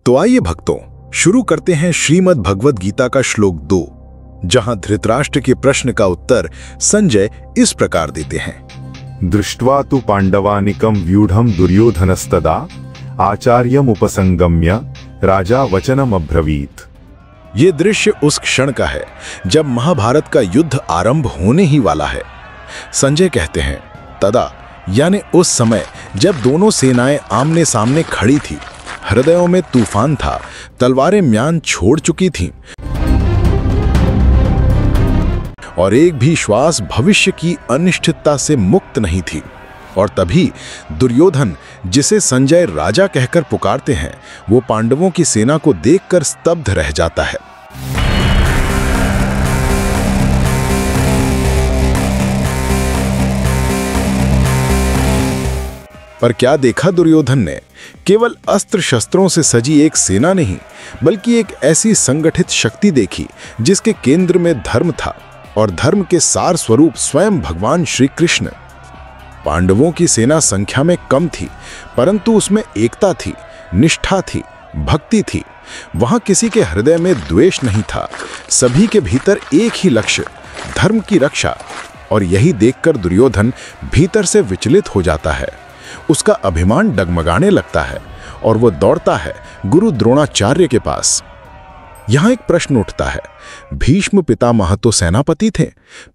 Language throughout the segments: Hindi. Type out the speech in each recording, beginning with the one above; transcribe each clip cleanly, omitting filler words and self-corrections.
तो आइए भक्तों, शुरू करते हैं श्रीमद् भगवद गीता का श्लोक 2, जहां धृतराष्ट्र के प्रश्न का उत्तर संजय इस प्रकार देते हैं। दृष्ट्वा तु पांडवानिकं व्यूढ़ं दुर्योधनस्तदा आचार्यम उपसंगम्य राजा वचनम अब्रवीत। ये दृश्य उस क्षण का है जब महाभारत का युद्ध आरंभ होने ही वाला है। संजय कहते हैं, तदा यानी उस समय जब दोनों सेनाएं आमने सामने खड़ी थी, हृदयों में तूफान था, तलवारें म्यान छोड़ चुकी थीं और एक भी श्वास भविष्य की अनिश्चितता से मुक्त नहीं थी। और तभी दुर्योधन, जिसे संजय राजा कहकर पुकारते हैं, वो पांडवों की सेना को देखकर स्तब्ध रह जाता है। पर क्या देखा दुर्योधन ने? केवल अस्त्र शस्त्रों से सजी एक सेना नहीं, बल्कि एक ऐसी संगठित शक्ति देखी जिसके केंद्र में धर्म था और धर्म के सार स्वरूप स्वयं भगवान श्री कृष्ण। पांडवों की सेना संख्या में कम थी, परंतु उसमें एकता थी, निष्ठा थी, भक्ति थी। वहां किसी के हृदय में द्वेष नहीं था। सभी के भीतर एक ही लक्ष्य, धर्म की रक्षा। और यही देखकर दुर्योधन भीतर से विचलित हो जाता है। उसका अभिमान डगमगाने लगता है और वो दौड़ता है गुरु द्रोणाचार्य के पास। यहां एक प्रश्न उठता है, भीष्म पितामह तो सेनापति थे,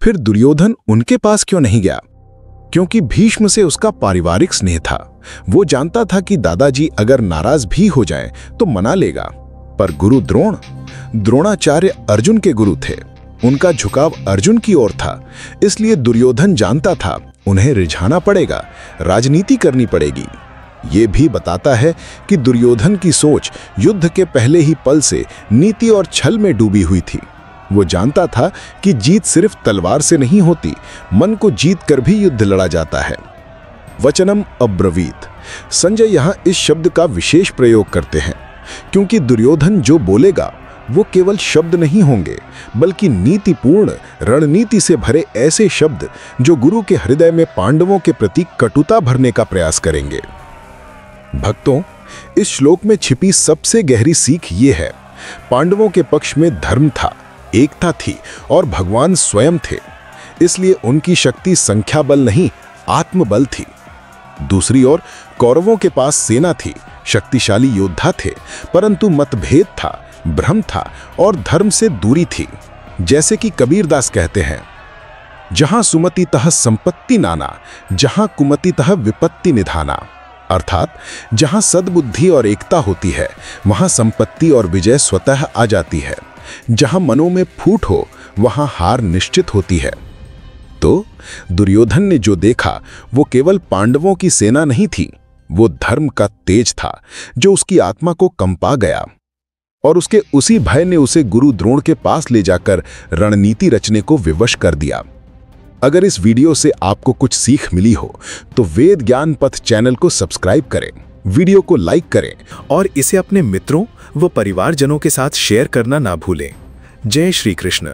फिर दुर्योधन उनके पास क्यों नहीं गया? क्योंकि भीष्म से उसका पारिवारिक स्नेह था। वो जानता था कि दादाजी अगर नाराज भी हो जाएं तो मना लेगा। पर गुरु द्रोणाचार्य अर्जुन के गुरु थे। उनका झुकाव अर्जुन की ओर था। इसलिए दुर्योधन जानता था उन्हें रिझाना पड़ेगा, राजनीति करनी पड़ेगी। ये भी बताता है कि दुर्योधन की सोच युद्ध के पहले ही पल से नीति और छल में डूबी हुई थी। वो जानता था कि जीत सिर्फ तलवार से नहीं होती, मन को जीत कर भी युद्ध लड़ा जाता है। वचनम अब्रवीत। संजय यहां इस शब्द का विशेष प्रयोग करते हैं, क्योंकि दुर्योधन जो बोलेगा वो केवल शब्द नहीं होंगे, बल्कि नीतिपूर्ण, रणनीति से भरे ऐसे शब्द जो गुरु के हृदय में पांडवों के प्रति कटुता भरने का प्रयास करेंगे। भक्तों, इस श्लोक में छिपी सबसे गहरी सीख ये है, पांडवों के पक्ष में धर्म था, एकता थी और भगवान स्वयं थे। इसलिए उनकी शक्ति संख्या बल नहीं, आत्मबल थी। दूसरी ओर कौरवों के पास सेना थी, शक्तिशाली योद्धा थे, परंतु मतभेद था, भ्रम था और धर्म से दूरी थी। जैसे कि कबीरदास कहते हैं, जहां सुमतितः संपत्ति नाना, जहां कुमतितः विपत्ति निधाना। अर्थात जहां सद्बुद्धि और एकता होती है, वहां संपत्ति और विजय स्वतः आ जाती है। जहां मनों में फूट हो, वहां हार निश्चित होती है। तो दुर्योधन ने जो देखा वो केवल पांडवों की सेना नहीं थी, वो धर्म का तेज था जो उसकी आत्मा को कंपा गया। और उसके उसी भय ने उसे गुरु द्रोण के पास ले जाकर रणनीति रचने को विवश कर दिया। अगर इस वीडियो से आपको कुछ सीख मिली हो तो वेद ज्ञान पथ चैनल को सब्सक्राइब करें, वीडियो को लाइक करें और इसे अपने मित्रों व परिवारजनों के साथ शेयर करना ना भूलें। जय श्री कृष्ण।